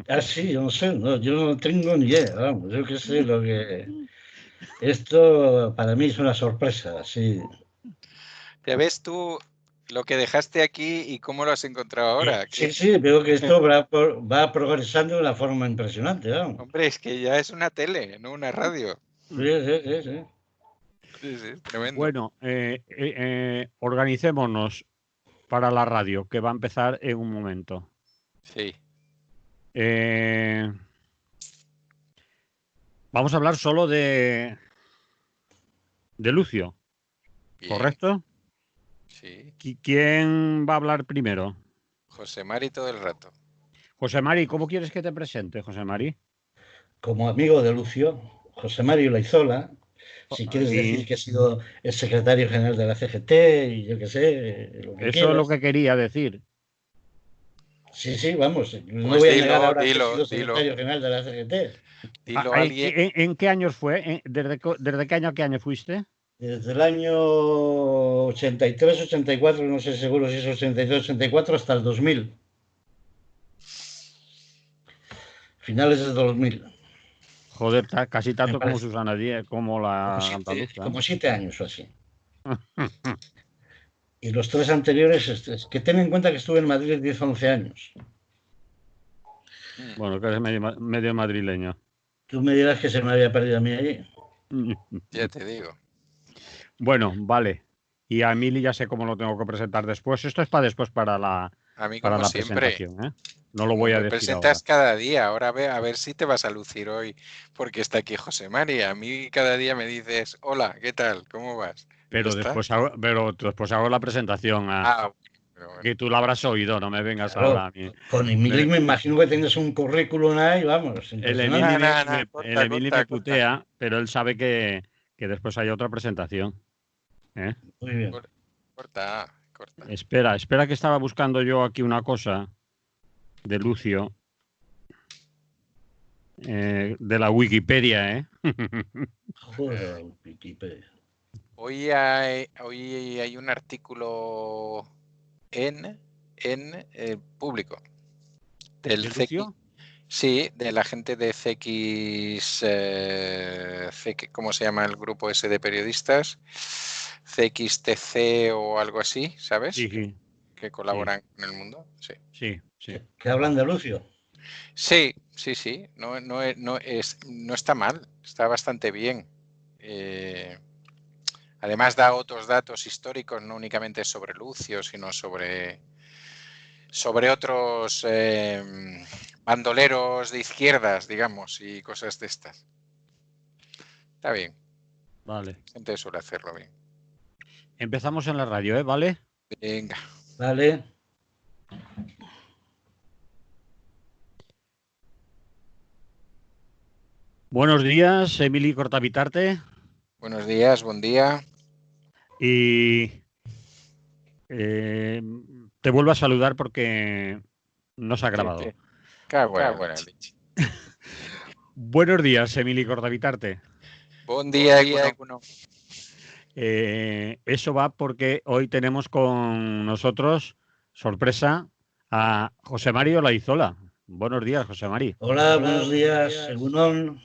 Ah, sí, yo no sé, no, yo no tengo ni idea, vamos, yo qué sé lo que... Esto para mí es una sorpresa, sí. ¿Ya ves tú lo que dejaste aquí y cómo lo has encontrado ahora? Sí, sí, veo que esto va progresando de una forma impresionante, vamos. Hombre, es que ya es una tele, no una radio. Sí, sí, sí, sí. Sí, sí, tremendo. Bueno, organicémonos para la radio, que va a empezar en un momento. Sí. Vamos a hablar solo de Lucio, Bien, ¿correcto? sí. ¿Quién va a hablar primero? José Mari todo el rato. José Mari, ¿cómo quieres que te presente, José Mari? Como amigo de Lucio, José Mario Laizola, si quieres decir Y que ha sido el secretario general de la CGT y yo qué sé, lo que eso es lo quieras. que quería decir. Sí, sí, vamos, no Pues voy a negar dilo, ahora que he dilo, sido dilo, secretario general de la CGT. dilo a alguien. ¿En qué años fue? ¿Desde qué año a qué año fuiste? Desde el año 83, 84, no sé seguro si es 82, 84, hasta el 2000, finales del 2000. Joder, casi Me tanto como parece, Susana Díaz, como la andaluza. como 7 años o así. Y los tres anteriores, es que ten en cuenta que estuve en Madrid 10, 11 años. Bueno, que eres medio madrileño. Tú me dirás que se me había perdido a mí allí. Ya te digo. Bueno, vale. Y a Emily ya sé cómo lo tengo que presentar después. Esto es para después A mí para como la siempre. presentación, ¿eh? No lo Como voy a me decir ahora. presentas cada día, ahora a ver si te vas a lucir hoy, porque está aquí José Mari. A mí cada día me dices, hola, ¿qué tal? ¿Cómo vas? Ya está. Pero después hago la presentación Ah, bueno. que tú la habrás oído, no me vengas ahora Claro, a mí. con Emilio me imagino que tienes un currículum ahí, vamos, Emily impresionante. Nada, el corta, Emily me corta, corta. putea, pero él sabe que después hay otra presentación, ¿eh? Muy bien. Corta, corta. Espera que estaba buscando yo aquí una cosa de Lucio, de la Wikipedia, ¿eh? Joder, Wikipedia. Hoy hay un artículo en el público del ¿De CX. Lucio? Sí, de la gente de ¿cómo se llama el grupo ese de periodistas? CXTC o algo así, ¿sabes? Sí, Que sí, colaboran con El Mundo. Sí, sí. Que hablan de Lucio. sí, sí, sí. No está mal, está bastante bien. Además da otros datos históricos, no únicamente sobre Lucio, sino sobre otros bandoleros de izquierdas, digamos, y cosas de estas. Está bien. Vale. Gente suele hacerlo bien. Empezamos en la radio, ¿eh? ¿Vale? Venga. Vale. Buenos días, Emily Cortavitarte. Buenos días, buen día. Y te vuelvo a saludar porque no se ha Que grabado. te cago en la leche. Buenos días, Emily Cortavitarte. Buen día, Guno. Eso va porque hoy tenemos con nosotros, sorpresa, a José Mario Laizola. Buenos días, José Mari. Hola, buenos días, Egunon.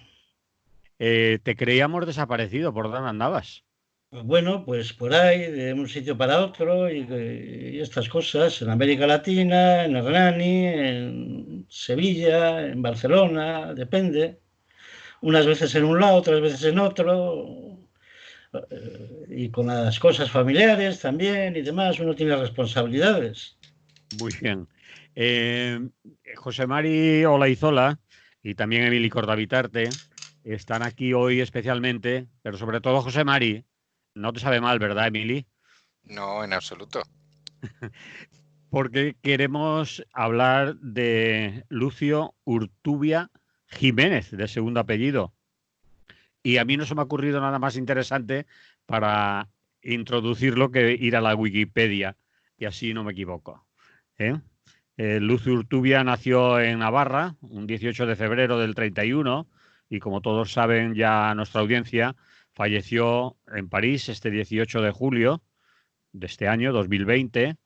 Te creíamos desaparecido, ¿por dónde andabas? Bueno, pues por ahí, de un sitio para otro y estas cosas, en América Latina, en Hernani, en Sevilla, en Barcelona, depende. Unas veces en un lado, otras veces en otro. Y con las cosas familiares también y demás, uno tiene responsabilidades. Muy bien. Eh, José Mari Olaizola y también Emily Cortavitarte están aquí hoy especialmente, pero sobre todo José Mari. No te sabe mal, ¿verdad, Emily? No, en absoluto. Porque queremos hablar de Lucio Urtubia Jiménez, de segundo apellido. Y a mí no se me ha ocurrido nada más interesante para introducirlo que ir a la Wikipedia, y así no me equivoco. ¿Eh? Lucio Urtubia nació en Navarra un 18 de febrero del 31 y como todos saben ya nuestra audiencia, falleció en París este 18 de julio de este año, 2020.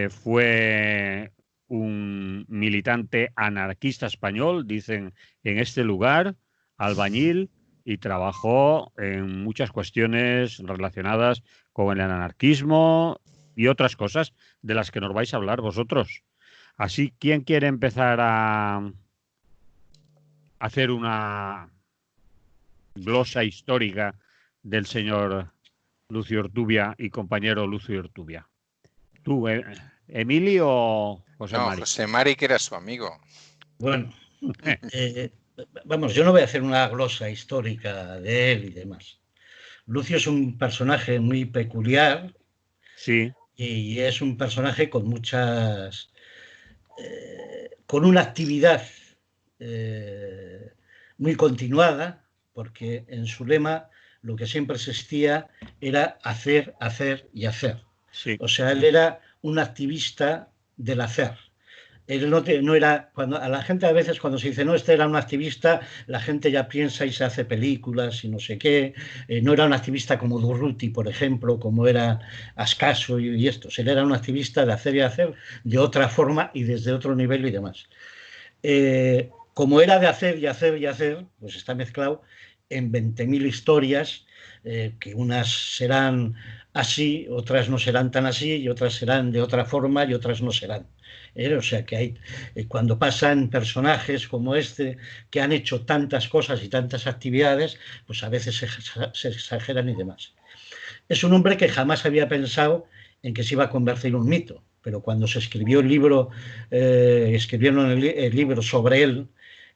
Fue un militante anarquista español, dicen, en este lugar, albañil, y trabajó en muchas cuestiones relacionadas con el anarquismo y otras cosas de las que nos vais a hablar vosotros. Así, ¿quién quiere empezar a hacer una glosa histórica del señor Lucio Urtubia y compañero Lucio Urtubia? ¿Tú, Emili o José No, Mari? José Mari, que era su amigo. Bueno, vamos, yo no voy a hacer una glosa histórica de él y demás. Lucio es un personaje muy peculiar Sí, y es un personaje con una actividad muy continuada, porque en su lema lo que siempre existía era hacer, hacer y hacer. sí. O sea, él era un activista del hacer. Él no era, cuando a la gente a veces cuando se dice, no, este era un activista, la gente ya piensa y se hace películas y no sé qué. No era un activista como Durruti, por ejemplo, como era Ascaso y estos. Él era un activista de hacer y hacer de otra forma y desde otro nivel y demás. Como era de hacer y hacer y hacer, pues está mezclado en 20.000 historias, que unas serán así, otras no serán tan así, y otras serán de otra forma y otras no serán. O sea que hay, cuando pasan personajes como este, que han hecho tantas cosas y tantas actividades, pues a veces se exageran y demás. Es un hombre que jamás había pensado en que se iba a convertir en un mito, pero cuando se escribió el libro, escribieron el libro sobre él,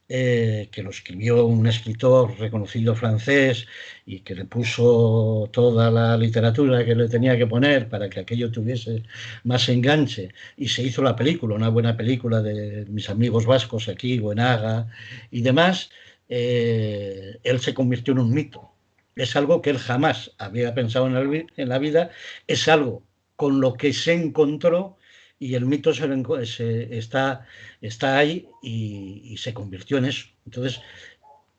que lo escribió un escritor reconocido francés y que le puso toda la literatura que le tenía que poner para que aquello tuviese más enganche, y se hizo la película, una buena película de mis amigos vascos aquí, Buenaga y demás. Él se convirtió en un mito. Es algo que él jamás había pensado en la vida, es algo con lo que se encontró, y el mito está ahí y se convirtió en eso. Entonces,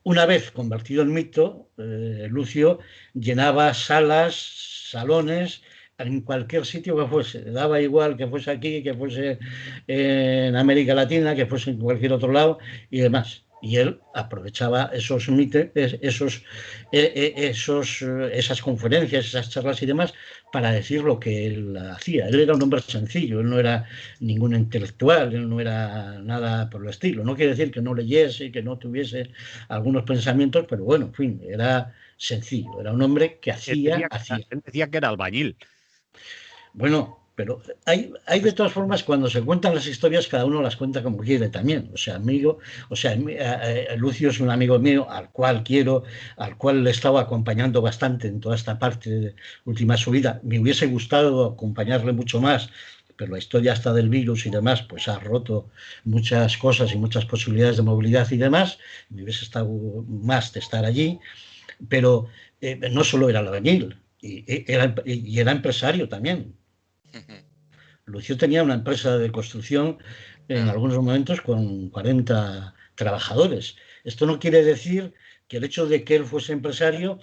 una vez convertido en mito, Lucio llenaba salas, salones, en cualquier sitio que fuese. Le daba igual que fuese aquí, que fuese en América Latina, que fuese en cualquier otro lado y demás. Y él aprovechaba esos mitos, esas conferencias, esas charlas y demás, para decir lo que él hacía. Él era un hombre sencillo, él no era ningún intelectual, él no era nada por el estilo. No quiere decir que no leyese, que no tuviese algunos pensamientos, pero bueno, en fin, era sencillo, era un hombre que hacía. Él decía que era albañil. Bueno, pero hay de todas formas, cuando se cuentan las historias, cada uno las cuenta como quiere también. O sea, Lucio es un amigo mío al cual quiero, al cual le he estado acompañando bastante en toda esta parte de última de su vida. Me hubiese gustado acompañarle mucho más, pero la historia hasta del virus y demás, pues ha roto muchas cosas y muchas posibilidades de movilidad y demás. Me hubiese estado más de estar allí, pero no solo era albañil, y era empresario también. Lucio tenía una empresa de construcción en algunos momentos con 40 trabajadores. Esto no quiere decir que el hecho de que él fuese empresario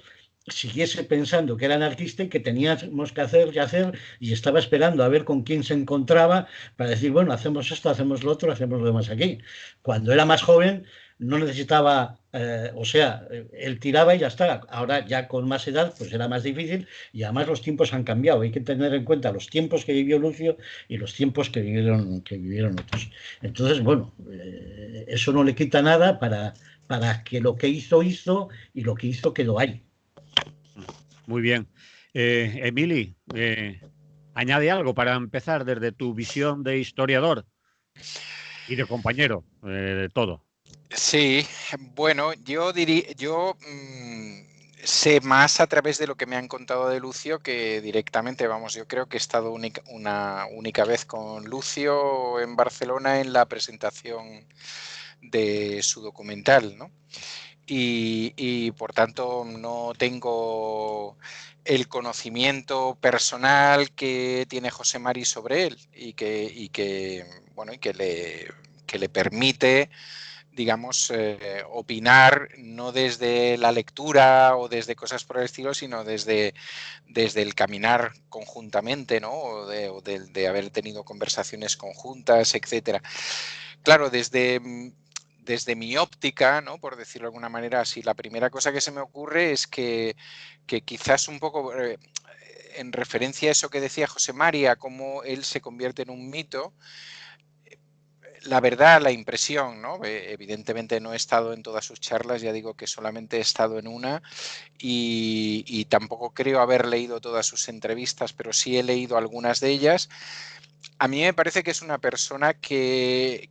siguiese pensando que era anarquista y que teníamos que hacer y hacer, y estaba esperando a ver con quién se encontraba para decir, bueno, hacemos esto, hacemos lo otro, hacemos lo demás aquí. Cuando era más joven no necesitaba, él tiraba y ya está. Ahora ya con más edad pues era más difícil, y además los tiempos han cambiado. Hay que tener en cuenta los tiempos que vivió Lucio y los tiempos que vivieron otros. Entonces, bueno, eso no le quita nada para que lo que hizo, y lo que hizo quedó ahí. Muy bien. Emili, añade algo para empezar desde tu visión de historiador y de compañero, de todo. Sí, bueno, yo sé más a través de lo que me han contado de Lucio que directamente, vamos, yo creo que he estado una única vez con Lucio en Barcelona en la presentación de su documental, ¿no? Y por tanto no tengo el conocimiento personal que tiene José Mari sobre él y que le permite digamos, opinar no desde la lectura o desde cosas por el estilo, sino desde el caminar conjuntamente, ¿no? O de haber tenido conversaciones conjuntas, etcétera. Claro, desde mi óptica, ¿no? Por decirlo de alguna manera así, la primera cosa que se me ocurre es que quizás un poco en referencia a eso que decía José María, cómo él se convierte en un mito. La verdad, la impresión, ¿no? Evidentemente no he estado en todas sus charlas, ya digo que solamente he estado en una y tampoco creo haber leído todas sus entrevistas, pero sí he leído algunas de ellas. A mí me parece que es una persona que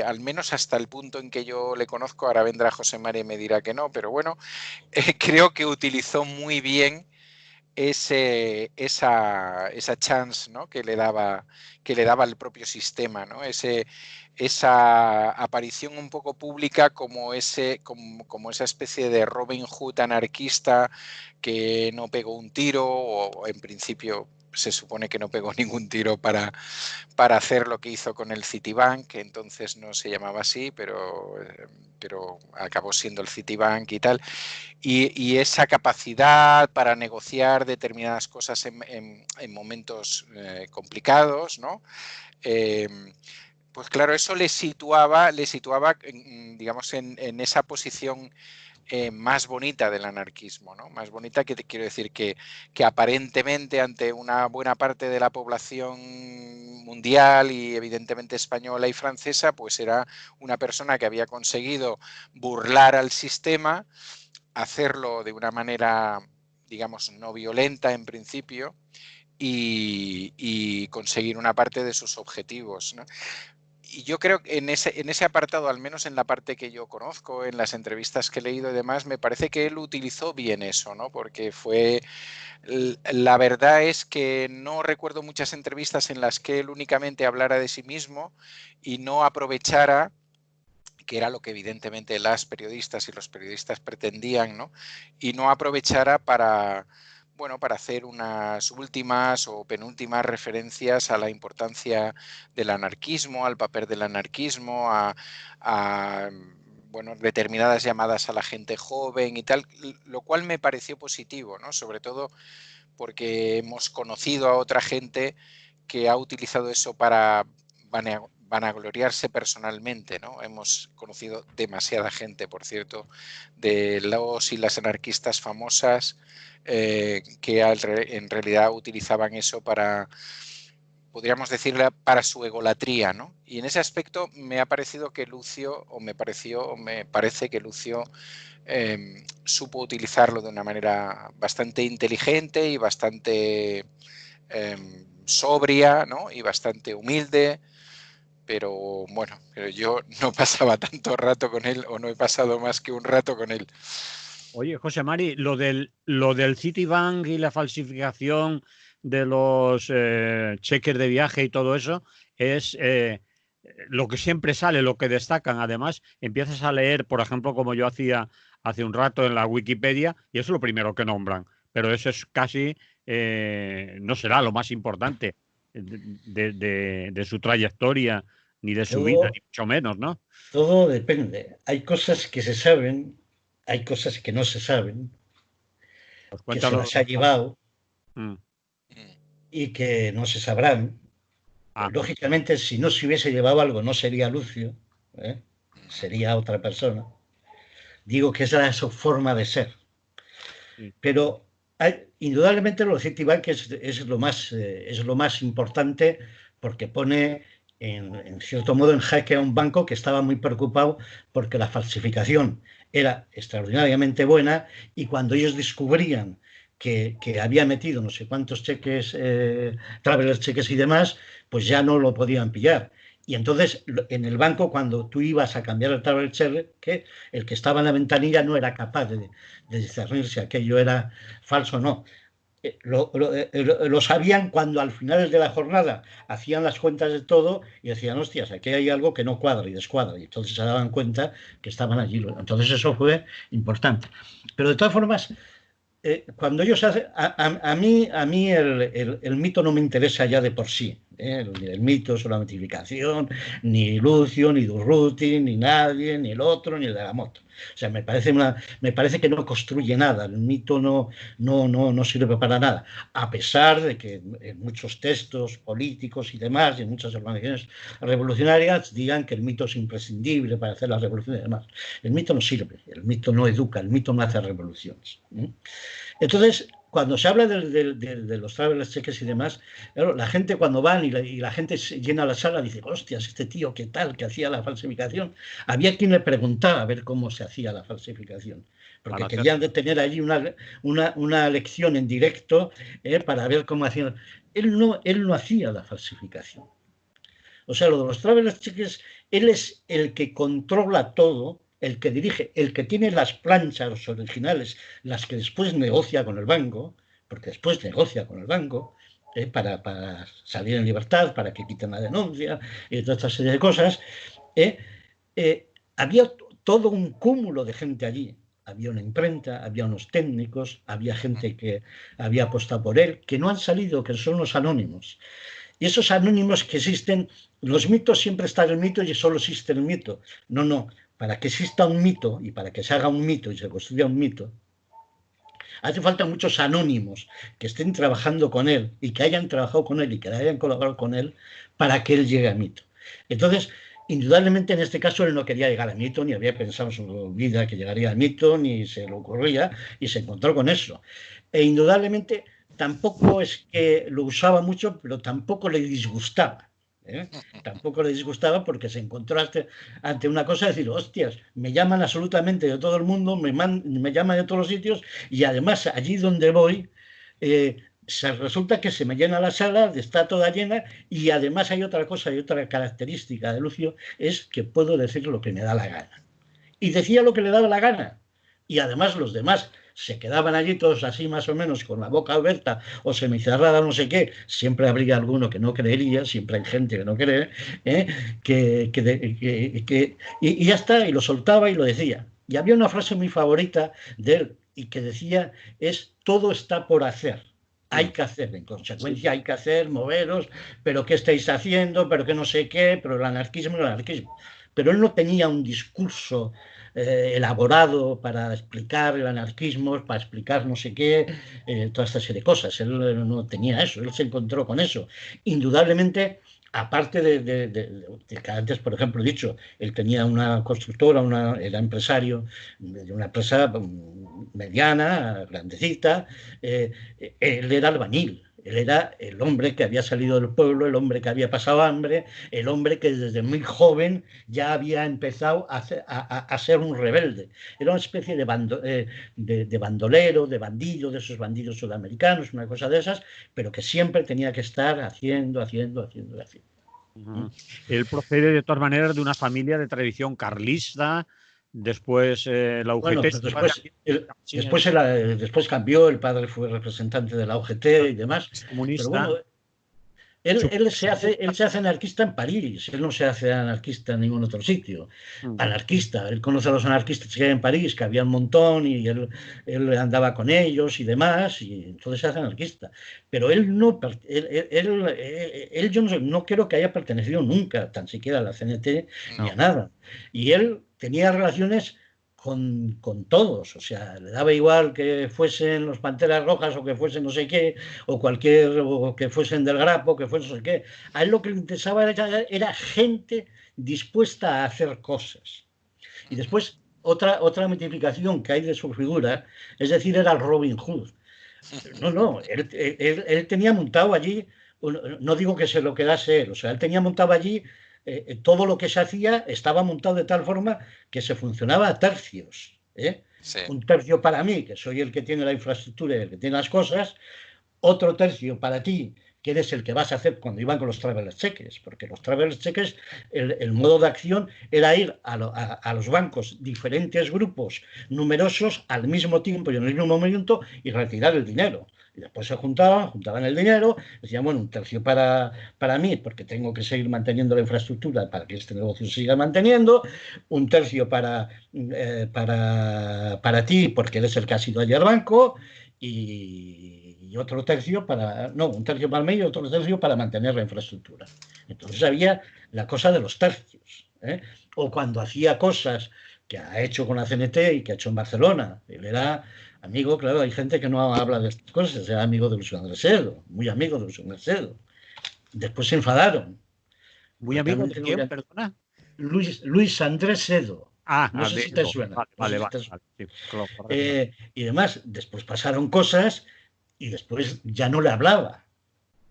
al menos hasta el punto en que yo le conozco, ahora vendrá José María y me dirá que no, pero bueno, creo que utilizó muy bien esa chance, ¿no? que le daba el propio sistema, ¿no? Esa aparición un poco pública como esa especie de Robin Hood anarquista que no pegó un tiro, o en principio se supone que no pegó ningún tiro para hacer lo que hizo con el Citibank, que entonces no se llamaba así, pero acabó siendo el Citibank y tal. Y esa capacidad para negociar determinadas cosas en momentos complicados, ¿no? Pues claro, eso le situaba digamos, en esa posición más bonita del anarquismo, ¿no? Más bonita, que te quiero decir que aparentemente ante una buena parte de la población mundial y evidentemente española y francesa, pues era una persona que había conseguido burlar al sistema, hacerlo de una manera, digamos, no violenta en principio y conseguir una parte de sus objetivos, ¿no? Y yo creo que en ese apartado, al menos en la parte que yo conozco, en las entrevistas que he leído y demás, me parece que él utilizó bien eso, ¿no? Porque la verdad es que no recuerdo muchas entrevistas en las que él únicamente hablara de sí mismo y no aprovechara, que era lo que evidentemente las periodistas y los periodistas pretendían, ¿no? Y no aprovechara para hacer unas últimas o penúltimas referencias a la importancia del anarquismo, al papel del anarquismo, a determinadas llamadas a la gente joven y tal, lo cual me pareció positivo, ¿no? Sobre todo porque hemos conocido a otra gente que ha utilizado eso para vanagloriarse personalmente, ¿no? Hemos conocido demasiada gente, por cierto, de los y las anarquistas famosas que en realidad utilizaban eso para, podríamos decirle, para su egolatría, ¿no? Y en ese aspecto me ha parecido que Lucio, me parece que Lucio supo utilizarlo de una manera bastante inteligente y bastante sobria, ¿no? Y bastante humilde. Pero bueno, yo no pasaba tanto rato con él, o no he pasado más que un rato con él. Oye, José Mari, lo del Citibank y la falsificación de los cheques de viaje y todo eso es lo que siempre sale, lo que destacan. Además, empiezas a leer, por ejemplo, como yo hacía hace un rato en la Wikipedia, y eso es lo primero que nombran. Pero eso es casi, no será lo más importante de su trayectoria, ni de su vida, ni mucho menos, ¿no? Todo depende. Hay cosas que se saben, hay cosas que no se saben, Pues que se las ha llevado y que no se sabrán. Lógicamente, si no se hubiese llevado algo, no sería Lucio, sería otra persona. Digo que esa es su forma de ser. Pero indudablemente lo de Citibank es lo más importante, porque pone en cierto modo en jaque a un banco que estaba muy preocupado porque la falsificación era extraordinariamente buena, y cuando ellos descubrían que había metido no sé cuántos cheques, traveler cheques y demás, pues ya no lo podían pillar. Y entonces en el banco, cuando tú ibas a cambiar el traveler cheque, el que estaba en la ventanilla no era capaz de discernir si aquello era falso o no. Lo sabían cuando al final de la jornada hacían las cuentas de todo y decían, hostias, aquí hay algo que no cuadra y descuadra. Y entonces se daban cuenta que estaban allí. Entonces eso fue importante. Pero de todas formas, cuando ellos hacen, a mí el mito no me interesa ya de por sí. Ni el mito sobre la mitificación, ni Lucio, ni Durruti, ni nadie, ni el otro, ni el de la moto. O sea, me parece que no construye nada, el mito no sirve para nada, a pesar de que en muchos textos políticos y demás, y en muchas organizaciones revolucionarias, digan que el mito es imprescindible para hacer la revolución y demás. El mito no sirve, el mito no educa, el mito no hace revoluciones. Entonces, cuando se habla de los travelers cheques y demás, claro, la gente cuando van y la gente llena la sala dice, hostias, este tío, ¿qué tal? Que hacía la falsificación. Había quien le preguntaba a ver cómo se hacía la falsificación, porque querían tener allí una lección en directo para ver cómo hacían. Él no hacía la falsificación. O sea, lo de los travelers cheques, él es el que controla todo, el que dirige, el que tiene las planchas originales, las que después negocia con el banco, porque después negocia con el banco para salir en libertad, para que quiten la denuncia y toda esta serie de cosas. Había todo un cúmulo de gente allí. Había una imprenta, había unos técnicos, había gente que había apostado por él, que no han salido, que son los anónimos. Y esos anónimos que existen, los mitos siempre está el mito y solo existe el mito. No. Para que exista un mito y para que se haga un mito y se construya un mito, hace falta muchos anónimos que estén trabajando con él y que hayan trabajado con él y que hayan colaborado con él para que él llegue a mito. Entonces, indudablemente en este caso él no quería llegar a mito, ni había pensado en su vida que llegaría a mito, ni se le ocurría, y se encontró con eso. E indudablemente tampoco es que lo usaba mucho, pero tampoco le disgustaba. Tampoco le disgustaba porque se encontró ante una cosa de decir, hostias, me llaman absolutamente de todo el mundo, me llaman de todos los sitios y además allí donde voy resulta que se me llena la sala, está toda llena y además hay otra cosa y otra característica de Lucio, es que puedo decir lo que me da la gana. Y decía lo que le daba la gana y además los demás se quedaban allí todos así más o menos con la boca abierta o semicerrada, no sé qué. Siempre habría alguno que no creería, siempre hay gente que no cree, y ya está, y lo soltaba y lo decía. Y había una frase muy favorita de él y que decía es todo está por hacer. Hay que hacer, en consecuencia hay que hacer, moveros, pero ¿qué estáis haciendo? Pero que no sé qué, pero el anarquismo. Pero él no tenía un discurso elaborado para explicar el anarquismo, para explicar no sé qué, toda esta serie de cosas. Él no tenía eso, él se encontró con eso. Indudablemente, aparte de que antes, por ejemplo, he dicho, él tenía una constructora, era empresario de una empresa mediana, grandecita, él era albañil. Él era el hombre que había salido del pueblo, el hombre que había pasado hambre, el hombre que desde muy joven ya había empezado a ser un rebelde. Era una especie de bandolero, de bandido, de esos bandidos sudamericanos, una cosa de esas, pero que siempre tenía que estar haciendo. Él procede de todas maneras de una familia de tradición carlista. Después la UGT. Bueno, después cambió, el padre fue representante de la UGT y demás. Comunista. Pero bueno, él se hace anarquista en París, él no se hace anarquista en ningún otro sitio. Anarquista, él conoce a los anarquistas que hay en París, que había un montón, y él andaba con ellos y demás, y entonces se hace anarquista. Pero yo no creo que haya pertenecido nunca, tan siquiera a la CNT, ni a nada. Y él tenía relaciones con todos, o sea, le daba igual que fuesen los Panteras Rojas o que fuesen no sé qué, o que fuesen del Grapo, que fuesen no sé qué. A él lo que le interesaba era gente dispuesta a hacer cosas. Y después, otra mitificación que hay de su figura, es decir, era el Robin Hood. No, él tenía montado allí, no digo que se lo quedase él, o sea, él tenía montado allí todo lo que se hacía estaba montado de tal forma que se funcionaba a tercios. Sí. Un tercio para mí, que soy el que tiene la infraestructura y el que tiene las cosas, otro tercio para ti, que eres el que vas a hacer cuando iban con los travelers cheques, porque los travelers cheques, el modo de acción era ir a los bancos, diferentes grupos numerosos al mismo tiempo y en el mismo momento y retirar el dinero. Y después se juntaban el dinero, decían, bueno, un tercio para mí, porque tengo que seguir manteniendo la infraestructura para que este negocio se siga manteniendo, un tercio para ti, porque eres el que has ido allí al banco, y y otro tercio para, no, un tercio para el medio y otro tercio para mantener la infraestructura. Entonces había la cosa de los tercios, ¿eh? O cuando hacía cosas que ha hecho con la CNT y que ha hecho en Barcelona, él era amigo, claro, hay gente que no habla de estas cosas, era amigo de Luis Andrés Sedo, muy amigo de Luis Andrés Sedo. Después se enfadaron. Muy amigo de quién, perdona. Luis Andrés Sedo. No sé si te suena. Vale, No vale, sé si vale, sí, correcto. y demás, después pasaron cosas y después ya no le hablaba.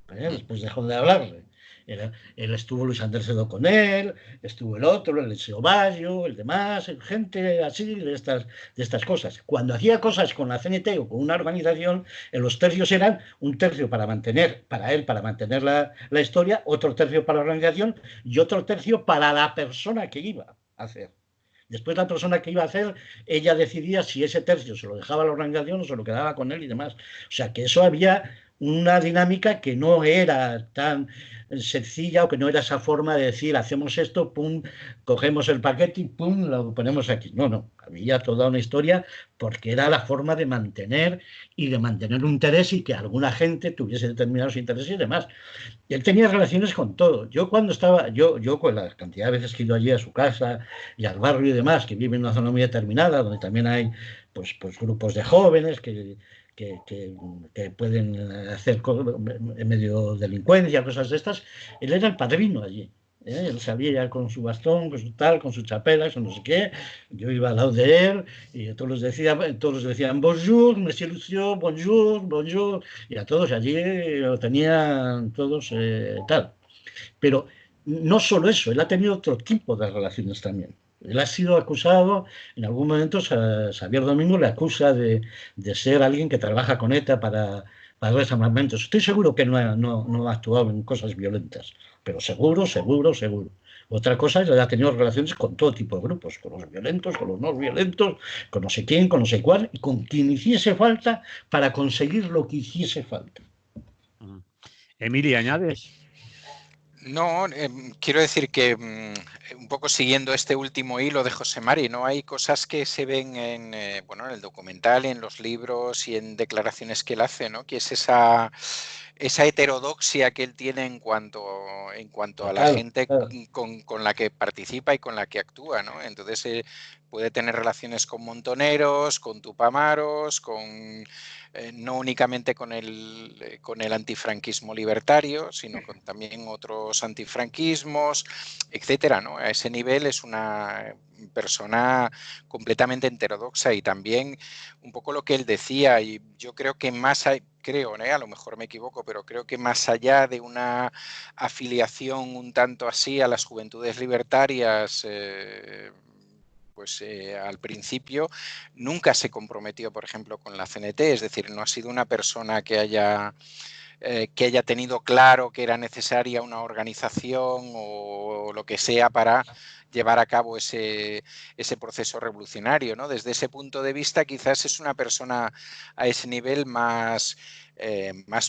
Después dejó de hablarle. Él estuvo Luis Andrés Sedo con él, estuvo el otro, el Liceo Bayo, el demás, gente así de estas cosas. Cuando hacía cosas con la CNT o con una organización, los tercios eran un tercio para mantener, para él, para mantener la historia, otro tercio para la organización y otro tercio para la persona que iba a hacer. Después la persona que iba a hacer, ella decidía si ese tercio se lo dejaba a la organización o se lo quedaba con él y demás. O sea que eso había una dinámica que no era tan sencilla o que no era esa forma de decir hacemos esto, pum, cogemos el paquete y pum, lo ponemos aquí. No, había toda una historia porque era la forma de mantener un interés y que alguna gente tuviese determinados intereses y demás. Y él tenía relaciones con todo. Yo cuando estaba, yo con la cantidad de veces que he ido allí a su casa y al barrio y demás, que vive en una zona muy determinada, donde también hay pues grupos de jóvenes que pueden hacer medio delincuencia, cosas de estas, él era el padrino allí. Él salía ya con su bastón, con su tal, con su chapela, eso no sé qué. Yo iba al lado de él y todos les decían bonjour, monsieur Lucio, bonjour, bonjour. Y a todos allí lo tenían todos tal. Pero no solo eso, él ha tenido otro tipo de relaciones también. Él ha sido acusado, en algún momento Xavier Domingo le acusa de ser alguien que trabaja con ETA para desarmamentos. Estoy seguro que no ha actuado en cosas violentas, pero seguro. Otra cosa es que ha tenido relaciones con todo tipo de grupos, con los violentos, con los no violentos, con no sé quién, con no sé cuál, y con quien hiciese falta para conseguir lo que hiciese falta. Emilia, ¿añades? No, quiero decir que un poco siguiendo este último hilo de José Mari, ¿no? Hay cosas que se ven en el documental, en los libros y en declaraciones que él hace, ¿no? Que es esa heterodoxia que él tiene en cuanto a la gente con la que participa y con la que actúa, ¿no? Entonces puede tener relaciones con montoneros, con tupamaros, no únicamente con el antifranquismo libertario, sino con también otros antifranquismos, etcétera, ¿no? A ese nivel es una persona completamente heterodoxa y también un poco lo que él decía, y yo creo que a lo mejor me equivoco, pero creo que más allá de una afiliación un tanto así a las juventudes libertarias, al principio nunca se comprometió, por ejemplo, con la CNT, es decir, no ha sido una persona que haya tenido claro que era necesaria una organización o lo que sea para llevar a cabo ese proceso revolucionario, ¿no? Desde ese punto de vista, quizás es una persona a ese nivel más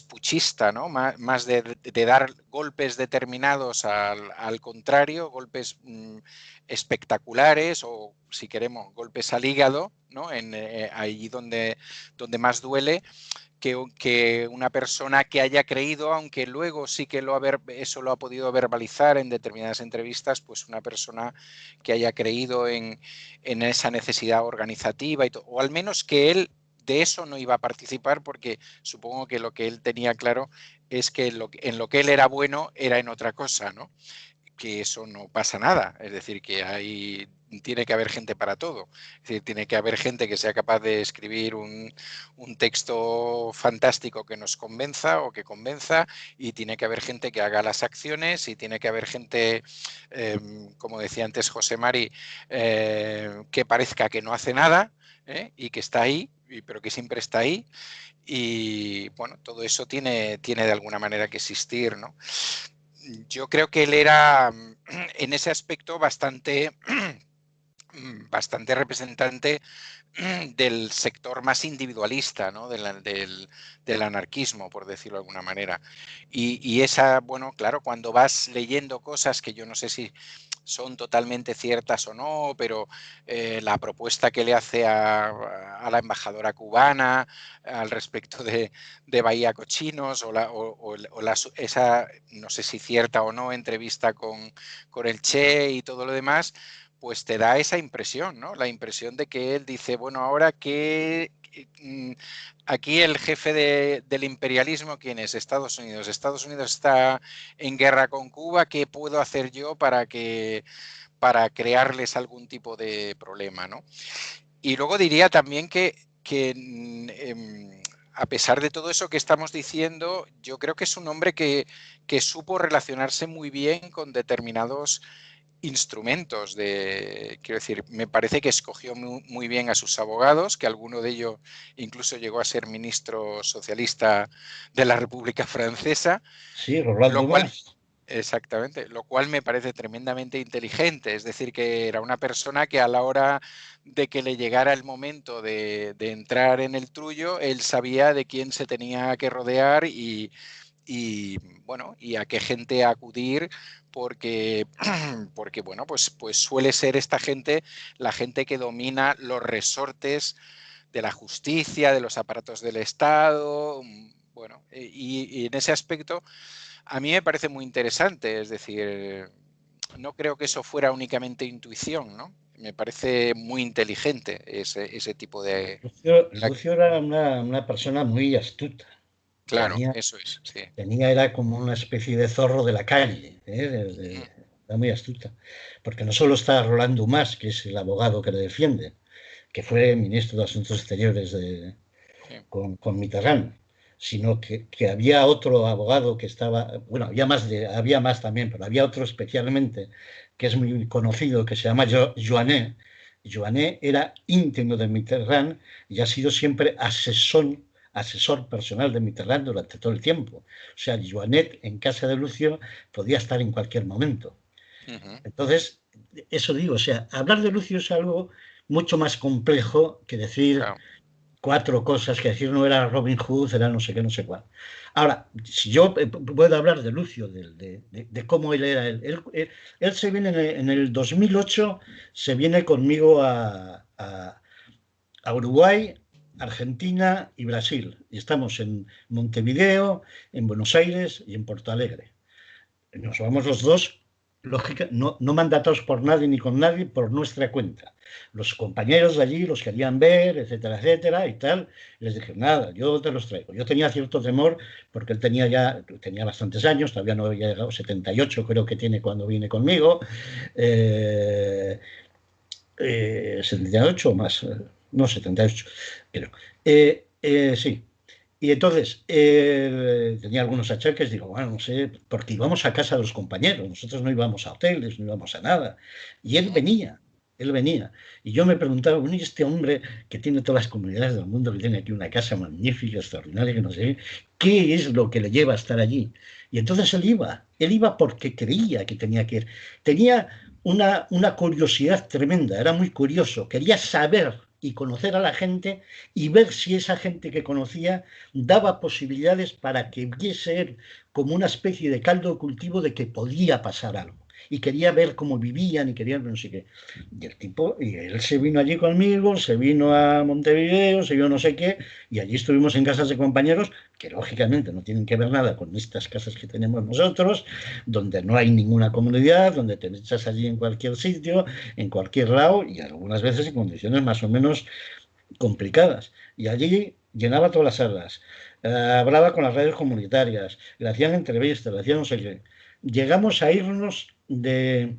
puchista, ¿no? Más de dar golpes determinados al contrario, golpes espectaculares o, si queremos, golpes al hígado, ¿no? Ahí donde más duele, que una persona que haya creído, aunque luego sí que eso lo ha podido verbalizar en determinadas entrevistas, pues una persona que haya creído en esa necesidad organizativa, o al menos que él de eso no iba a participar, porque supongo que lo que él tenía claro es que en lo que él era bueno era en otra cosa, ¿no? Que eso no pasa nada, es decir, que tiene que haber gente para todo, es decir, tiene que haber gente que sea capaz de escribir un texto fantástico que nos convenza o que convenza, y tiene que haber gente que haga las acciones, y tiene que haber gente, como decía antes José Mari, que parezca que no hace nada, y que está ahí, pero que siempre está ahí, y bueno, todo eso tiene de alguna manera que existir, ¿no? Yo creo que él era en ese aspecto bastante representante del sector más individualista, ¿no? del anarquismo, por decirlo de alguna manera. Y esa, bueno, claro, cuando vas leyendo cosas que yo no sé si son totalmente ciertas o no, pero la propuesta que le hace a la embajadora cubana al respecto de Bahía Cochinos esa, no sé si cierta o no, entrevista con el Che y todo lo demás, pues te da esa impresión, ¿no? La impresión de que él dice, bueno, ahora que aquí el jefe del imperialismo, ¿quién es? Estados Unidos. Estados Unidos está en guerra con Cuba, ¿qué puedo hacer yo para crearles algún tipo de problema, ¿no? Y luego diría también que a pesar de todo eso que estamos diciendo, yo creo que es un hombre que supo relacionarse muy bien con determinados instrumentos quiero decir, me parece que escogió muy bien a sus abogados, que alguno de ellos incluso llegó a ser ministro socialista de la República Francesa. Sí, Roland Dumas. Exactamente, lo cual me parece tremendamente inteligente, es decir, que era una persona que a la hora de que le llegara el momento de entrar en el trullo, él sabía de quién se tenía que rodear y bueno, y a qué gente acudir, porque bueno, pues suele ser esta gente la gente que domina los resortes de la justicia, de los aparatos del Estado, bueno, y en ese aspecto a mí me parece muy interesante, es decir, no creo que eso fuera únicamente intuición, ¿no? Me parece muy inteligente ese tipo de... Lucio era una persona muy astuta. Claro, eso es, sí. Era como una especie de zorro de la calle, era muy astuta, porque no solo está Roland Dumas, que es el abogado que le defiende, que fue ministro de Asuntos Exteriores con Mitterrand, sino que había otro abogado que estaba, bueno, había más también, pero había otro especialmente que es muy conocido, que se llama Joannet. Joannet era íntimo de Mitterrand y ha sido siempre asesor personal de Mitterrand durante todo el tiempo. O sea, Joannet en casa de Lucio podía estar en cualquier momento. Entonces, eso digo, o sea, hablar de Lucio es algo mucho más complejo que decir cuatro cosas, que decir no era Robin Hood, era no sé qué, no sé cuál. Ahora, si yo puedo hablar de Lucio, de cómo él era, él se viene en el 2008, se viene conmigo a Uruguay, Argentina y Brasil. Y estamos en Montevideo, en Buenos Aires y en Porto Alegre. Nos vamos los dos, lógica, no mandatados por nadie ni con nadie, por nuestra cuenta. Los compañeros de allí los querían ver, etcétera, etcétera, y tal. Y les dije, nada, yo te los traigo. Yo tenía cierto temor porque él tenía bastantes años, todavía no había llegado, 78 creo que tiene cuando viene conmigo. 78 o más, no 78, creo. Sí. Y entonces tenía algunos achaques, digo, bueno, no sé, porque íbamos a casa de los compañeros, nosotros no íbamos a hoteles, no íbamos a nada. Y él venía. Y yo me preguntaba, bueno, ¿y este hombre que tiene todas las comunidades del mundo, que tiene aquí una casa magnífica, extraordinaria, que no sé, qué es lo que le lleva a estar allí? Y entonces él iba porque creía que tenía que ir. Tenía una curiosidad tremenda, era muy curioso, quería saber y conocer a la gente y ver si esa gente que conocía daba posibilidades para que hubiese él como una especie de caldo de cultivo de que podía pasar algo. Y quería ver cómo vivían y quería ver no sé qué. Y él se vino allí conmigo, se vino a Montevideo, se vio no sé qué, y allí estuvimos en casas de compañeros que lógicamente no tienen que ver nada con estas casas que tenemos nosotros, donde no hay ninguna comunidad, donde te echas allí en cualquier sitio, en cualquier lado, y algunas veces en condiciones más o menos complicadas. Y allí llenaba todas las salas, hablaba con las redes comunitarias, le hacían entrevistas, le hacían no sé qué. Llegamos a irnos desde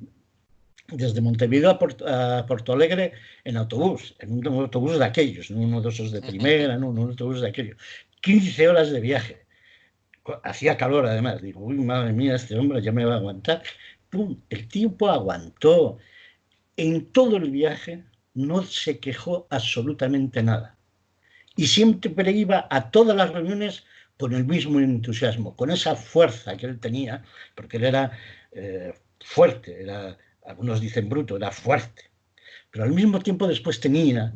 Montevideo a Porto Alegre en autobús, en un autobús de aquellos, no uno de esos de primera, no, un autobús de aquellos. 15 horas de viaje. Hacía calor además. Digo, uy, madre mía, este hombre ya me va a aguantar. ¡Pum! El tiempo aguantó. En todo el viaje no se quejó absolutamente nada. Y siempre iba a todas las reuniones con el mismo entusiasmo, con esa fuerza que él tenía, porque él era fuerte, algunos dicen bruto, era fuerte. Pero al mismo tiempo después tenía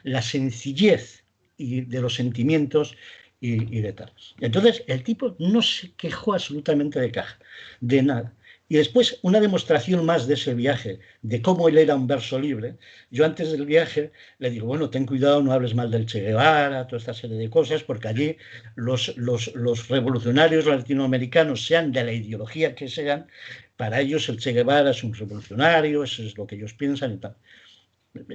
la sencillez de los sentimientos y de tal. Entonces el tipo no se quejó absolutamente de nada. Y después, una demostración más de ese viaje, de cómo él era un verso libre. Yo antes del viaje le digo, bueno, ten cuidado, no hables mal del Che Guevara, toda esta serie de cosas, porque allí los revolucionarios latinoamericanos, sean de la ideología que sean, para ellos el Che Guevara es un revolucionario, eso es lo que ellos piensan y tal.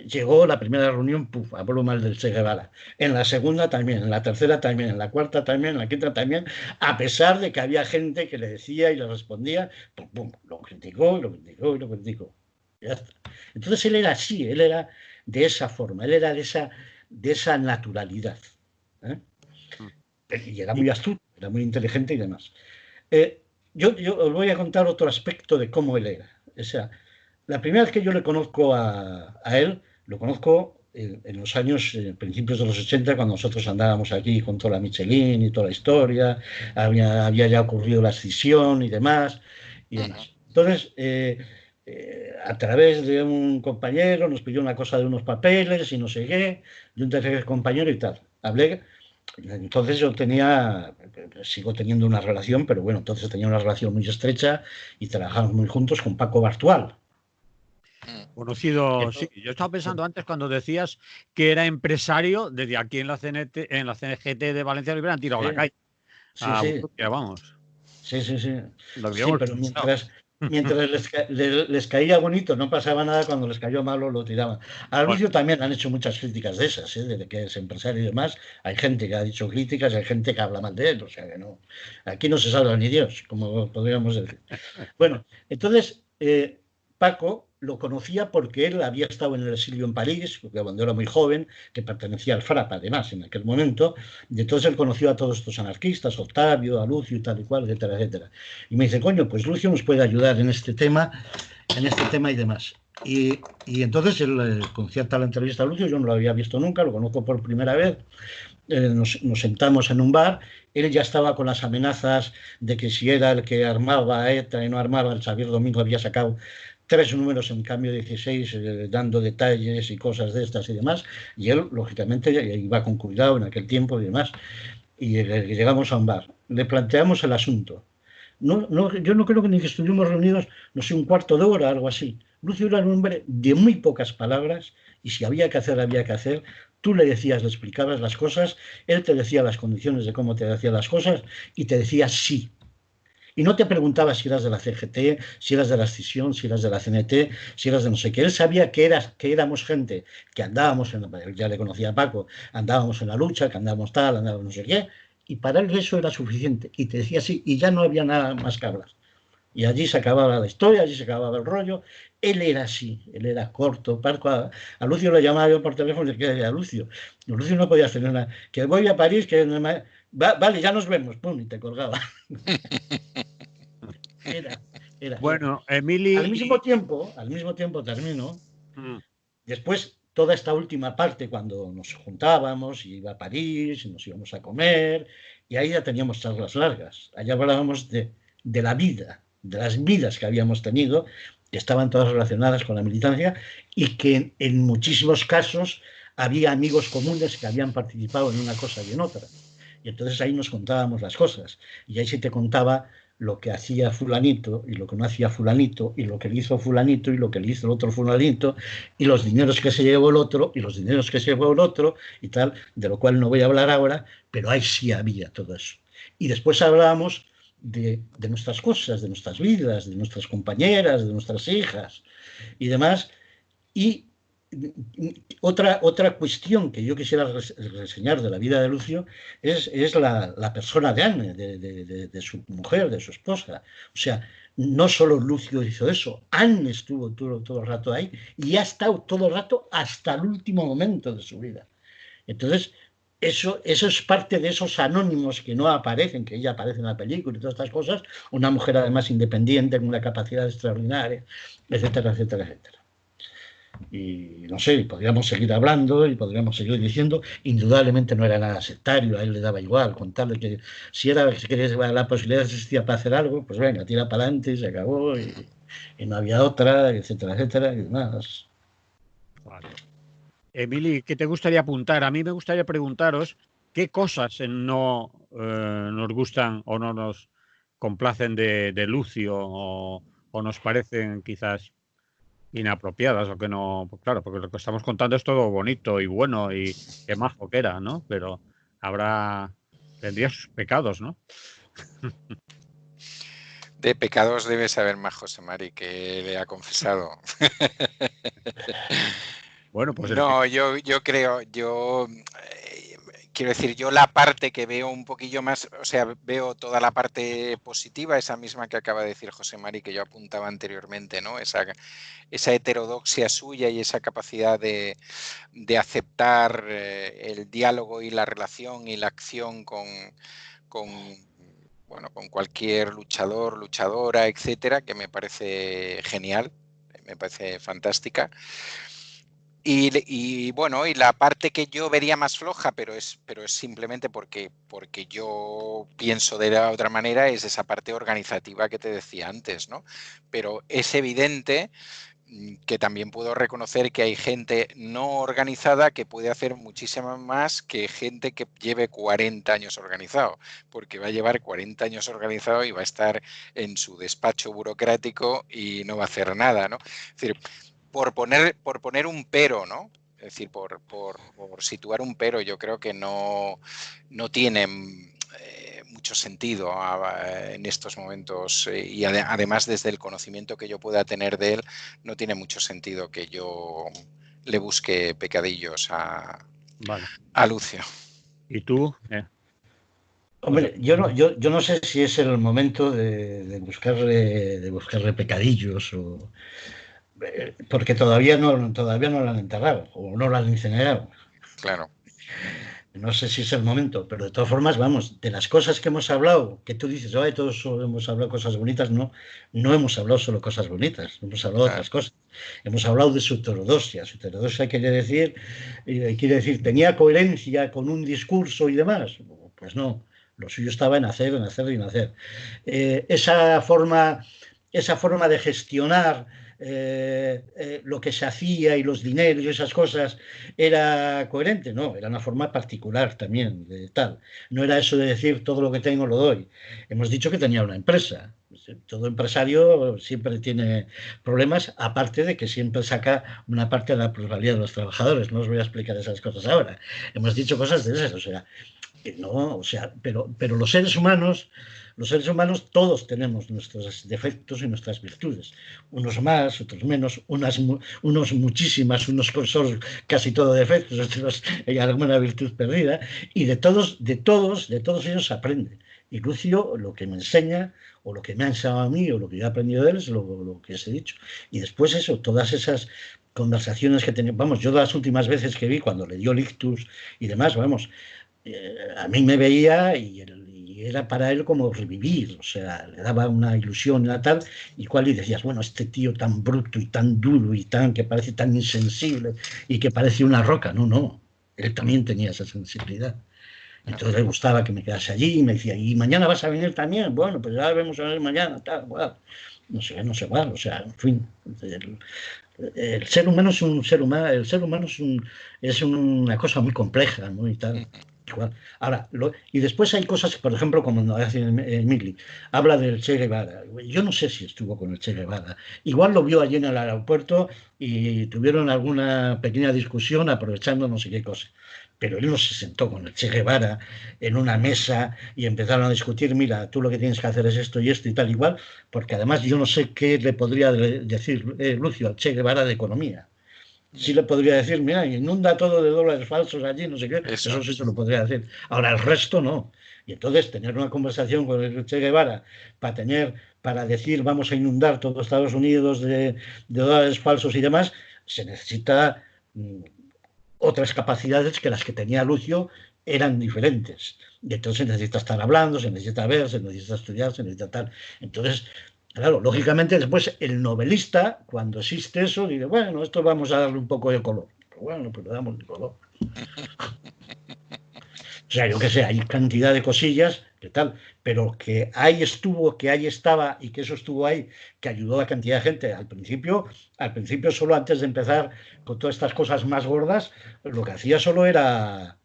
Llegó la primera reunión, puf, habló mal del Che Guevara. En la segunda también, en la tercera también, en la cuarta también, en la quinta también, a pesar de que había gente que le decía y le respondía, pum, pum, lo criticó, lo criticó y lo criticó. Ya está. Entonces él era así, él era de esa forma, él era de esa naturalidad. ¿Eh? Y era muy astuto, era muy inteligente y demás. Yo os voy a contar otro aspecto de cómo él era. O sea, la primera vez que yo le conozco a él, lo conozco en los años, principios de los 80, cuando nosotros andábamos aquí con toda la Michelin y toda la historia, había ya ocurrido la escisión y demás. Y demás. Entonces, a través de un compañero nos pidió una cosa de unos papeles y no sé qué, de un tercer compañero y tal. Hablé. Entonces yo sigo teniendo una relación, pero bueno, entonces tenía una relación muy estrecha y trabajamos muy juntos con Paco Bartual. Conocido, sí. Yo estaba pensando antes cuando decías que era empresario, desde aquí en la CNGT de Valencia Libre han tirado a la calle. Sí, a sí. Urrutia, vamos. Sí. Sí, Lo pero mientras les caía bonito, no pasaba nada, cuando les cayó malo lo tiraban. A Lucio también han hecho muchas críticas de esas, de que es empresario y demás. Hay gente que ha dicho críticas, hay gente que habla mal de él, o sea que no. Aquí no se salva ni Dios, como podríamos decir. Bueno, entonces Paco lo conocía porque él había estado en el exilio en París, porque cuando era muy joven, que pertenecía al FRAP además en aquel momento, y entonces él conoció a todos estos anarquistas, a Octavio, a Lucio y tal y cual, etcétera, etcétera. Y me dice, coño, pues Lucio nos puede ayudar en este tema y demás. Y entonces él concierta la entrevista a Lucio, yo no lo había visto nunca, lo conozco por primera vez. Nos sentamos en un bar, él ya estaba con las amenazas de que si era el que armaba ETA y no armaba, el Xavier Domingo había sacado 3 números en cambio 16, dando detalles y cosas de estas y demás, y él lógicamente iba con cuidado en aquel tiempo y demás, y llegamos a un bar, le planteamos el asunto. Yo no creo que ni que estuvimos reunidos, no sé, un cuarto de hora, algo así. Lucio era un hombre de muy pocas palabras, y si había que hacer, había que hacer. Tú le decías, le explicabas las cosas, él te decía las condiciones de cómo te hacía las cosas, y te decía sí. Y no te preguntaba si eras de la CGT, si eras de la escisión, si eras de la CNT, si eras de no sé qué. Él sabía que éramos gente que andábamos, ya le conocía a Paco, andábamos en la lucha, que andábamos tal, andábamos no sé qué, y para él eso era suficiente. Y te decía sí, y ya no había nada más que hablar. Y allí se acababa la historia, allí se acababa el rollo. Él era así, él era corto. Paco, a Lucio lo llamaba yo por teléfono y decía, Lucio no podía hacer nada. Que voy a París, que vale, ya nos vemos, pum, y te colgaba. Era. Bueno, Emili. Al mismo tiempo termino. Después, toda esta última parte, cuando nos juntábamos, y iba a París, y nos íbamos a comer, y ahí ya teníamos charlas largas. Allá hablábamos de la vida, de las vidas que habíamos tenido, que estaban todas relacionadas con la militancia, y que en muchísimos casos había amigos comunes que habían participado en una cosa y en otra. Y entonces ahí nos contábamos las cosas. Y ahí se te contaba lo que hacía fulanito y lo que no hacía fulanito, y lo que le hizo fulanito y lo que le hizo el otro fulanito, y los dineros que se llevó el otro y los dineros que se llevó el otro y tal, de lo cual no voy a hablar ahora, pero ahí sí había todo eso. Y después hablábamos de nuestras cosas, de nuestras vidas, de nuestras compañeras, de nuestras hijas y demás. Y otra cuestión que yo quisiera reseñar de la vida de Lucio es la persona de Anne, de su mujer, de su esposa. O sea, no solo Lucio hizo eso, Anne estuvo todo el rato ahí y ha estado todo el rato hasta el último momento de su vida. Entonces, eso es parte de esos anónimos que no aparecen, que ella aparece en la película y todas estas cosas. Una mujer además independiente, con una capacidad extraordinaria, etcétera, etcétera, etcétera. Y no sé, podríamos seguir hablando y podríamos seguir diciendo, indudablemente no era nada sectario, a él le daba igual, contarle que si la posibilidad existía para hacer algo, pues venga, tira para adelante y se acabó, y no había otra, etcétera, etcétera, y demás. Vale. Emili, ¿qué te gustaría apuntar? A mí me gustaría preguntaros qué cosas no nos gustan o no nos complacen de Lucio, o o nos parecen quizás inapropiadas o que no, pues claro, porque lo que estamos contando es todo bonito y bueno y qué majo que era, ¿no? Pero tendría sus pecados, ¿no? De pecados debe saber más José Mari, que le ha confesado. Bueno, pues no, yo creo, quiero decir, yo la parte que veo un poquillo más, o sea, veo toda la parte positiva, esa misma que acaba de decir José Mari, que yo apuntaba anteriormente, ¿no? Esa heterodoxia suya y esa capacidad de aceptar el diálogo y la relación y la acción con cualquier luchador, luchadora, etcétera, que me parece genial, me parece fantástica. Y bueno, y la parte que yo vería más floja, pero es simplemente porque yo pienso de la otra manera, es esa parte organizativa que te decía antes, ¿no? Pero es evidente que también puedo reconocer que hay gente no organizada que puede hacer muchísimo más que gente que lleve 40 años organizado, porque va a llevar 40 años organizado y va a estar en su despacho burocrático y no va a hacer nada, ¿no? Es decir, por poner un pero, ¿no? Es decir, por situar un pero, yo creo que no tiene mucho sentido en estos momentos y además desde el conocimiento que yo pueda tener de él, no tiene mucho sentido que yo le busque pecadillos a Lucio. ¿Y tú? Hombre, yo no sé si es el momento de buscarle pecadillos porque todavía no lo han enterrado o no lo han incinerado. Claro. No sé si es el momento, pero de todas formas, vamos, de las cosas que hemos hablado, que tú dices, ay, todos hemos hablado cosas bonitas, no hemos hablado solo cosas bonitas, hemos hablado de otras cosas. Hemos hablado de su heterodoxia. Su heterodoxia quiere decir, ¿tenía coherencia con un discurso y demás? Pues no, lo suyo estaba en hacer y en hacer. Esa forma de gestionar lo que se hacía y los dineros y esas cosas era coherente, no, era una forma particular también de tal. No era eso de decir todo lo que tengo lo doy. Hemos dicho que tenía una empresa. Todo empresario siempre tiene problemas, aparte de que siempre saca una parte de la plusvalía de los trabajadores. No os voy a explicar esas cosas ahora. Hemos dicho cosas de esas, pero los seres humanos todos tenemos nuestros defectos y nuestras virtudes, unos más, otros menos, unos muchísimas, unos son casi todo defectos, otros hay alguna virtud perdida, y de todos ellos se aprende. Y Lucio lo que me enseña, o lo que me ha enseñado a mí, o lo que yo he aprendido de él, es lo que os he dicho. Y después eso, todas esas conversaciones que teníamos, vamos, yo las últimas veces que vi, cuando le dio el ictus y demás, vamos, a mí me veía y era para él como revivir, o sea, le daba una ilusión y tal, y decías, bueno, este tío tan bruto y tan duro y que parece tan insensible y que parece una roca, no, él también tenía esa sensibilidad. Entonces le gustaba que me quedase allí y me decía, ¿y mañana vas a venir también? Bueno, pues ya vemos a ver mañana, tal, bueno, no sé, o sea, en fin, el ser humano es un ser humano, el ser humano es una cosa muy compleja, ¿no? Y tal. Igual. Ahora, y después hay cosas, por ejemplo, como hace Emily, habla del Che Guevara. Yo no sé si estuvo con el Che Guevara. Igual lo vio allí en el aeropuerto y tuvieron alguna pequeña discusión aprovechando no sé qué cosa. Pero él no se sentó con el Che Guevara en una mesa y empezaron a discutir, mira, tú lo que tienes que hacer es esto y esto y tal igual, porque además yo no sé qué le podría decir Lucio al Che Guevara de economía. Sí le podría decir, mira, inunda todo de dólares falsos allí, no sé qué, eso sí se lo podría decir. Ahora el resto no. Y entonces tener una conversación con el Che Guevara para decir vamos a inundar todo Estados Unidos de dólares falsos y demás, se necesita otras capacidades que las que tenía Lucio eran diferentes. Y entonces se necesita estar hablando, se necesita ver, se necesita estudiar, se necesita tal. Entonces, claro, lógicamente después el novelista, cuando existe eso, dice, bueno, esto vamos a darle un poco de color. Pero bueno, pues le damos de color. O sea, yo qué sé, hay cantidad de cosillas que tal, pero que ahí estuvo, que ahí estaba y que eso estuvo ahí, que ayudó a cantidad de gente. Al principio solo antes de empezar con todas estas cosas más gordas, lo que hacía solo era